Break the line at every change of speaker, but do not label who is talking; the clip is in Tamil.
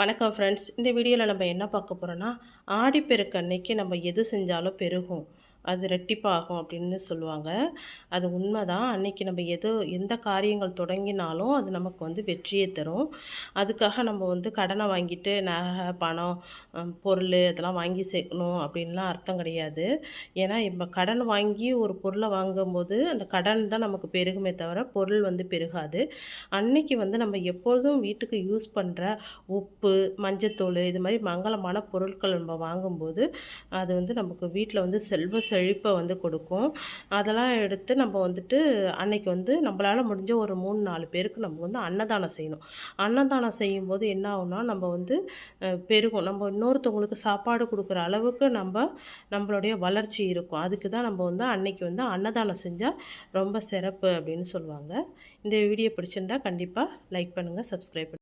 வணக்கம் ஃப்ரெண்ட்ஸ். இந்த வீடியோவில் நம்ம என்ன பார்க்க போகிறோன்னா, ஆடிப்பெருக்கு அன்னைக்கு நம்ம எது செஞ்சாலும் பெருகும், அது ரெட்டிப்பாகும் அப்படின்னு சொல்லுவாங்க. அது உண்மைதான். அன்னைக்கு நம்ம எந்த காரியங்கள் தொடங்கினாலும் அது நமக்கு வெற்றியை தரும். அதுக்காக நம்ம கடனை வாங்கிட்டு நகை, பணம், பொருள் இதெல்லாம் வாங்கி சேர்க்கணும் அப்படின்லாம் அர்த்தம் கிடையாது. ஏன்னா இப்போ கடன் வாங்கி ஒரு பொருளை வாங்கும்போது அந்த கடன் தான் நமக்கு பெருகுமே தவிர பொருள் பெருகாது. அன்னைக்கு நம்ம எப்பொழுதும் வீட்டுக்கு யூஸ் பண்ணுற உப்பு, மஞ்சத்தூள் இது மாதிரி மங்களமான பொருட்கள் நம்ம வாங்கும்போது அது நமக்கு வீட்டில் செல்வ செழிப்பை கொடுக்கும். அதெல்லாம் எடுத்து நம்ம அன்னைக்கு நம்மளால் முடிஞ்ச ஒரு 3-4 பேருக்கு நம்ம அன்னதானம் செய்யணும். அன்னதானம் செய்யும்போது என்ன ஆகும்னா நம்ம பெருகும். நம்ம இன்னொருத்தவங்களுக்கு சாப்பாடு கொடுக்குற அளவுக்கு நம்மளுடைய வளர்ச்சி இருக்கும். அதுக்கு தான் நம்ம அன்னைக்கு அன்னதானம் செஞ்சால் ரொம்ப சிறப்பு அப்படின்னு சொல்லுவாங்க. இந்த வீடியோ பிடிச்சிருந்தா கண்டிப்பாக லைக் பண்ணுங்கள், சப்ஸ்கிரைப் பண்ணுங்கள்.